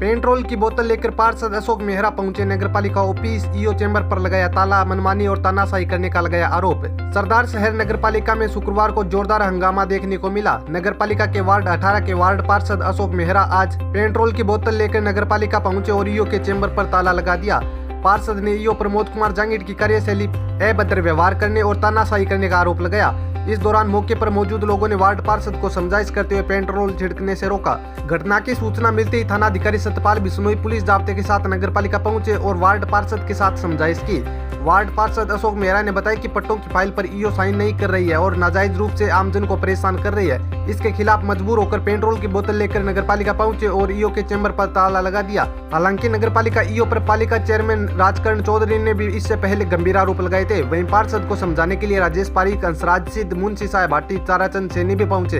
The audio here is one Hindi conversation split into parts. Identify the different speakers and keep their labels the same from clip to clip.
Speaker 1: पेट्रोल की बोतल लेकर पार्षद अशोक मेहरा पहुंचे नगरपालिका ऑफिस, ईओ चैम्बर पर लगाया ताला, मनमानी और तानाशाही करने का लगाया आरोप। सरदार शहर नगरपालिका में शुक्रवार को जोरदार हंगामा देखने को मिला। नगरपालिका के वार्ड 18 के वार्ड पार्षद अशोक मेहरा आज पेट्रोल की बोतल लेकर नगरपालिका पहुंचे और ईओ के चैम्बर पर ताला लगा दिया। पार्षद ने ईओ प्रमोद कुमार जांगीड़ की कार्यशैली, अभद्र व्यवहार करने और तानाशाही करने का आरोप लगाया। इस दौरान मौके पर मौजूद लोगों ने वार्ड पार्षद को समझाइश करते हुए पेट्रोल छिड़कने से रोका। घटना की सूचना मिलते ही थाना अधिकारी सतपाल बिश्नोई पुलिस जाब्ते के साथ नगरपालिका पहुंचे और वार्ड पार्षद के साथ समझाइश की। वार्ड पार्षद अशोक मेहरा ने बताया कि पट्टों की फाइल पर ईओ साइन नहीं कर रही है और नाजायज रूप से आमजन को परेशान कर रही है। इसके खिलाफ मजबूर होकर पेट्रोल की बोतल लेकर नगरपालिका पहुंचे और ईओ के चैम्बर पर ताला लगा दिया। हालांकि नगरपालिका ईओ पर पालिका चेयरमैन राजकरण चौधरी ने भी इससे पहले गंभीर आरोप लगाए थे। वहीं पार्षद को समझाने के लिए राजेश पारीक, हंसराज सिद्ध, मुंशी साहब भाटी, ताराचंद सैनी भी पहुंचे।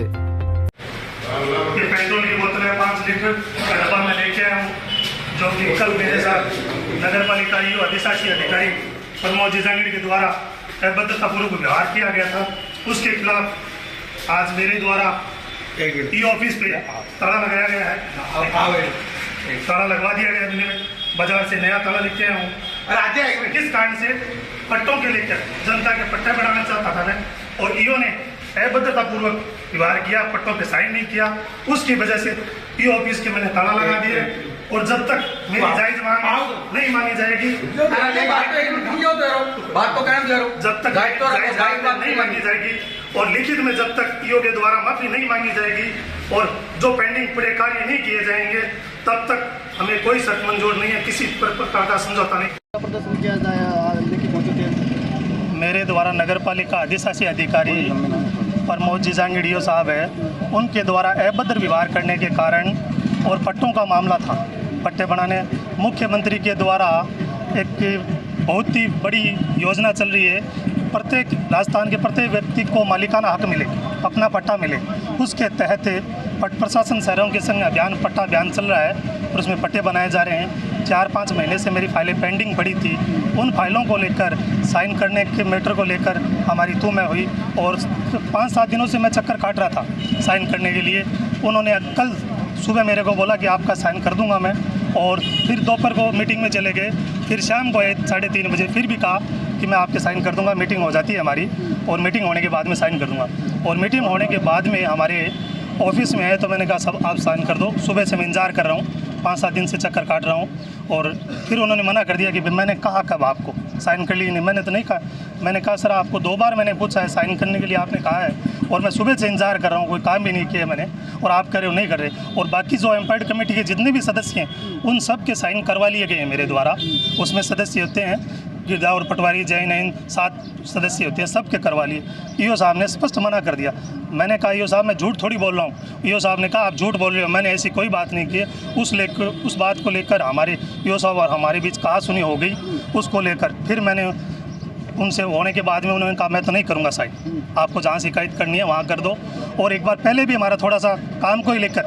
Speaker 2: पेट्रोल की बोतलें 5 लीटर का डब्बा में लेके आया हूँ, जो कि कल मेरे साथ नगरपालिका ईओ अधिशासी अधिकारी प्रमोद जांगीड़ के द्वारा अभद्रतापूर्वक व्यवहार किया गया था। उसके खिलाफ आज मेरे द्वारा ईओ ऑफिस पे ताला लगाया गया है। ताला लगवा दिया गया। मैंने बाजार से नया ताला लेके आया हूँ। किस कारण से पट्टों के लेकर जनता के पट्टे बनाना चाहता था मैं, और ईओ ने अभद्रतापूर्वक व्यवहार किया, पट्टों पे साइन नहीं किया। उसकी वजह से ईओ ऑफिस के मैंने ताला लगा दिए और जब तक मेरी जायज मांग नहीं मानी जाएगी, जब तक जायज नहीं मांगी जाएगी और लिखित में जब तक ईओ के द्वारा माफी नहीं मांगी जाएगी और जो पेंडिंग पड़े कार्य नहीं किए जाएंगे, तब तक हमें कोई शर्त मंजूर नहीं है, किसी प्रकार का समझौता नहीं।
Speaker 3: प्रदर्शन किया जाए
Speaker 2: मेरे द्वारा नगरपालिका अधिशासी अधिकारी प्रमोद जांगीड़ ईओ साहब है, उनके द्वारा अभद्र व्यवहार करने के कारण और पट्टों का मामला था। पट्टे बनाने मुख्यमंत्री के द्वारा एक बहुत ही बड़ी योजना चल रही है, प्रत्येक राजस्थान के प्रत्येक व्यक्ति को मालिकाना हक मिले, अपना पट्टा मिले। उसके तहत पट प्रशासन शहरों के संग पट्टा अभियान चल रहा है और उसमें पट्टे बनाए जा रहे हैं। 4-5 महीने से मेरी फाइलें पेंडिंग पड़ी थी। उन फाइलों को लेकर साइन करने के मैटर को लेकर हमारी तू में हुई और 5-7 दिनों से मैं चक्कर काट रहा था साइन करने के लिए। उन्होंने कल सुबह मेरे को बोला कि आपका साइन कर दूंगा मैं, और फिर दोपहर को मीटिंग में चले गए। फिर शाम को 3:30 बजे फिर भी कहा कि मैं आपके साइन कर दूंगा। मीटिंग हो जाती है हमारी और मीटिंग होने के बाद में साइन कर दूंगा, और मीटिंग होने के बाद में हमारे ऑफिस में है तो मैंने कहा सब आप साइन कर दो। सुबह से मैं इंतज़ार कर रहा हूँ, 5-7 दिन से चक्कर काट रहा हूँ, और फिर उन्होंने मना कर दिया कि मैंने कहा कब आपको साइन कर ली? नहीं, मैंने तो नहीं कहा। मैंने कहा सर आपको 2 बार मैंने पूछा है साइन करने के लिए, आपने कहा है, और मैं सुबह से इंतज़ार कर रहा हूँ, कोई काम भी नहीं किया मैंने, और आप कर रहे हो नहीं कर रहे। और बाकी जो एम्प्लॉयड कमेटी के जितने भी सदस्य हैं उन सब के साइन करवा लिए गए हैं मेरे द्वारा। उसमें सदस्य होते हैं गिरदावर, पटवारी, जैन, 7 सदस्य होते हैं, सबके करवा लिए। ईओ साहब ने स्पष्ट मना कर दिया। मैंने कहा ईओ साहब मैं झूठ थोड़ी बोल रहा हूँ। ईओ साहब ने कहा आप झूठ बोल रहे हो, मैंने ऐसी कोई बात नहीं की है। उस बात को लेकर हमारे ईओ साहब और हमारे बीच कहा सुनी हो गई। उसको लेकर फिर मैंने उनसे होने के बाद में उन्होंने कहा मैं तो नहीं करूँगा साइन, आपको जहाँ शिकायत करनी है वहाँ कर दो। और एक बार पहले भी हमारा थोड़ा सा काम को ही लेकर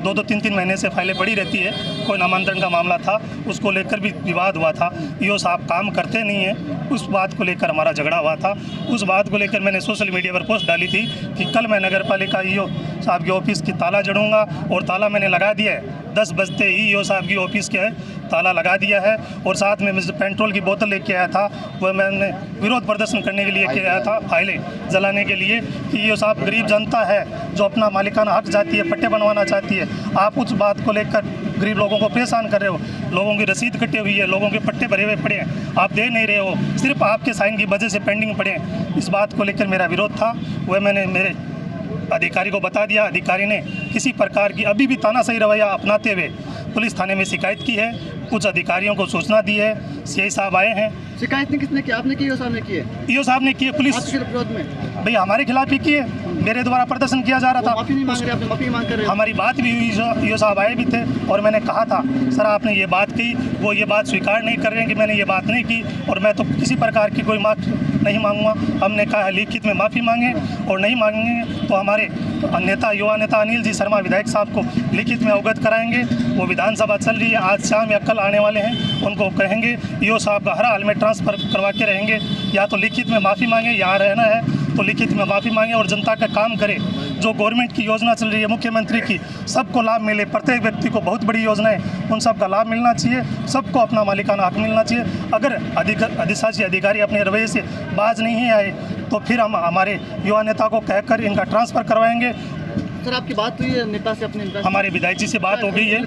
Speaker 2: 2-3 महीने से फाइलें पड़ी रहती है, कोई नामांतरण का मामला था, उसको लेकर भी विवाद हुआ था। ईओ साहब काम करते नहीं हैं, उस बात को लेकर हमारा झगड़ा हुआ था। उस बात को लेकर मैंने सोशल मीडिया पर पोस्ट डाली थी कि कल मैं नगरपालिका ईओ साहब के ऑफिस की ताला जड़ूंगा, और ताला मैंने लगा दिया है। 10 बजते ही ईओ साहब की ऑफिस के ताला लगा दिया है, और साथ में मैं पेट्रोल की बोतल लेके आया था, वह मैंने विरोध प्रदर्शन करने के लिए आया था, फाइलें जलाने के लिए कि ईओ साहब गरीब जनता है जो अपना मालिकाना हक चाहती है, पट्टे बनवाना चाहती है। आप उस बात को लेकर गरीब लोगों को परेशान कर रहे हो। लोगों की रसीद कटी हुई है, लोगों के पट्टे भरे हुए पड़े हैं, आप दे नहीं रहे हो, सिर्फ आपके साइन की वजह से पेंडिंग पड़े हैं। इस बात को लेकर मेरा विरोध था, वह मैंने मेरे अधिकारी को बता दिया। अधिकारी ने किसी प्रकार की अभी भी तानाशाही रवैया अपनाते हुए पुलिस थाने में शिकायत की है, कुछ अधिकारियों को सूचना दी है, सीआई साहब आए हैं।
Speaker 3: शिकायत ने किसने की? आपने की? ईओ साहब ने की है?
Speaker 2: ईओ साहब ने की है। पुलिस
Speaker 3: आपके विरोध में?
Speaker 2: भैया हमारे खिलाफ ही की है, मेरे द्वारा प्रदर्शन किया जा रहा था।
Speaker 3: माफी नहीं मांग रहे, आपने माफी मांग कर रहे हो।
Speaker 2: हमारी बात भी हुई, ईओ साहब आए भी थे, और मैंने कहा था सर आपने ये बात की, वो ये बात स्वीकार नहीं कर रहे हैं कि मैंने ये बात नहीं की, और मैं तो किसी प्रकार की कोई माफ़ी नहीं मांगूंगा। हमने कहा है लिखित में माफ़ी मांगे, और नहीं मांगेंगे तो हमारे नेता, युवा नेता अनिल जी शर्मा विधायक साहब को लिखित में अवगत कराएंगे। वो विधानसभा चल रही है, आज शाम या कल आने वाले हैं, उनको कहेंगे ईओ साहब का हर हाल में ट्रांसफ़र करवा के रहेंगे, या तो लिखित में माफ़ी मांगे, यहाँ रहना है तो लिखित में माफ़ी मांगे और जनता का काम करे। जो गवर्नमेंट की योजना चल रही है मुख्यमंत्री की, सबको लाभ मिले। प्रत्येक व्यक्ति को बहुत बड़ी योजना है, उन सब का लाभ मिलना चाहिए, सबको अपना मालिकाना हक मिलना चाहिए। अगर अधिशासी अधिकारी अपने रवैये से बाज नहीं आए तो फिर हम हमारे युवा नेता को कहकर इनका ट्रांसफ़र करवाएंगे।
Speaker 3: सर आपकी बात हुई है नेता से, अपने नेता से?
Speaker 2: हमारे विधायक जी से बात हो गई है,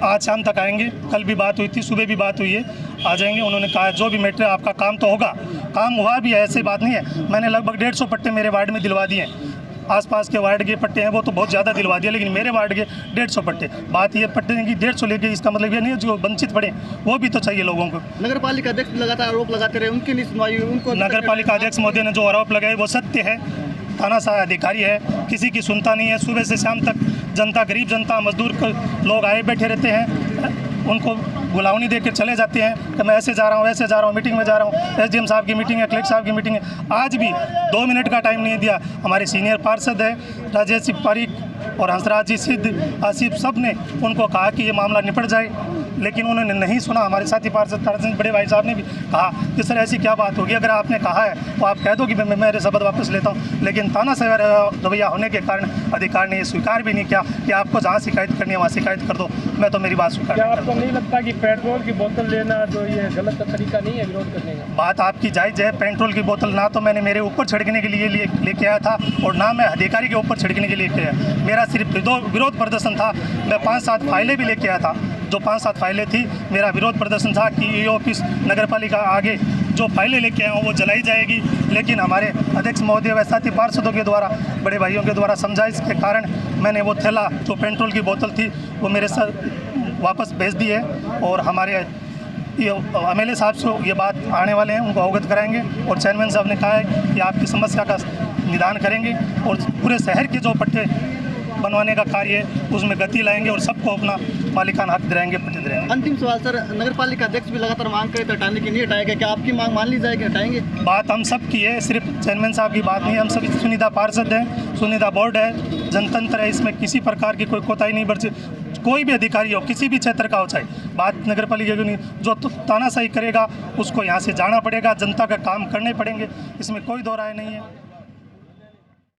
Speaker 2: आज शाम तक आएंगे। कल भी बात हुई थी, सुबह भी बात हुई है, आ जाएंगे। उन्होंने कहा जो भी मैटर है आपका काम तो होगा, काम हुआ भी है, ऐसी बात नहीं है। मैंने लगभग 150 पट्टे मेरे वार्ड में दिलवा दिए हैं। आसपास के वार्ड के पट्टे हैं वो तो बहुत ज़्यादा दिलवा दिए, लेकिन मेरे वार्ड के 150 पट्टे। बात ये पट्टे की 150 लेके इसका मतलब ये नहीं है जो वंचित पड़े वो भी तो चाहिए लोगों को।
Speaker 3: नगर पालिका अध्यक्ष लगातार आरोप लगाते रहे, उनकी नहीं सुनवाई हुई, उनको
Speaker 2: नगर पालिका अध्यक्ष महोदय ने जो आरोप लगाए वो सत्य है। तानाशाह अधिकारी है, किसी की सुनता नहीं है। सुबह से शाम तक जनता, गरीब जनता, मजदूर लोग आए बैठे रहते हैं, उनको बुलावनी देकर चले जाते हैं कि मैं ऐसे जा रहा हूँ, ऐसे जा रहा हूँ, मीटिंग में जा रहा हूँ। एसडीएम साहब की मीटिंग है, कलेक्टर साहब की मीटिंग है, आज भी 2 मिनट का टाइम नहीं दिया। हमारे सीनियर पार्षद है राजेश सिंह पारीक और हंसराज जी सिद्ध, आसिफ, सब ने उनको कहा कि ये मामला निपट जाए, लेकिन उन्होंने नहीं सुना। हमारे साथी पार्षद ताराचंद बड़े भाई साहब ने भी कहा कि सर ऐसी क्या बात होगी, अगर आपने कहा है तो आप कह दो कि मैं मेरे शब्द वापस लेता हूँ। लेकिन तानाशाह रवैया होने के कारण अधिकारी ने ये स्वीकार भी नहीं किया कि आपको जहाँ शिकायत करनी है वहाँ शिकायत कर दो, मैं तो मेरी बात स्वीकार।
Speaker 4: क्या आपको नहीं लगता कि पेट्रोल की बोतल लेना जो ये गलत तरीका नहीं है विरोध करने का?
Speaker 2: बात आपकी जायज़ है। पेट्रोल की बोतल ना तो मैंने मेरे ऊपर छिड़कने के लिए लेके आया था और ना मैं अधिकारी के ऊपर छिड़कने के लिए लेके आया। मेरा सिर्फ विरोध प्रदर्शन था। मैं 5-7 फाइलें भी लेके आया था, जो 5-7 फाइलें थी। मेरा विरोध प्रदर्शन था कि ये ऑफिस नगर पालिका आगे जो फाइलें लेके आया हूँ वो जलाई जाएगी, लेकिन हमारे अध्यक्ष महोदय व साथी पार्षदों के द्वारा, बड़े भाइयों के द्वारा समझाइश के कारण मैंने वो थैला जो पेट्रोल की बोतल थी वो मेरे साथ वापस भेज दी है। और हमारे MLA साहब से ये बात आने वाले हैं, उनको अवगत कराएंगे और चेयरमैन साहब ने कहा है कि आपकी समस्या का निदान करेंगे और पूरे शहर के जो पट्टे बनवाने का कार्य है उसमें गति लाएंगे और सबको अपना मालिकाना हक दिलाएंगे, पट्टे दिलाएंगे।
Speaker 3: अंतिम सवाल सर, नगर पालिका अध्यक्ष भी लगातार मांग करे तो हटाने की नहीं हटाएगा, क्या आपकी मांग मान ली जाएगी, हटाएंगे?
Speaker 2: बात हम सब की है, सिर्फ चेयरमैन साहब की बात नहीं है। हम सभी चुनिंदा पार्षद हैं, चुनिंदा बोर्ड है, जनतंत्र है, इसमें किसी प्रकार की कोई कोताही नहीं बरती। कोई भी अधिकारी हो, किसी भी क्षेत्र का हो, चाहे बात नगर पालिका की नहीं, जो तानाशाही करेगा उसको यहाँ से जाना पड़ेगा, जनता का काम करने पड़ेंगे, इसमें कोई दो राय नहीं है।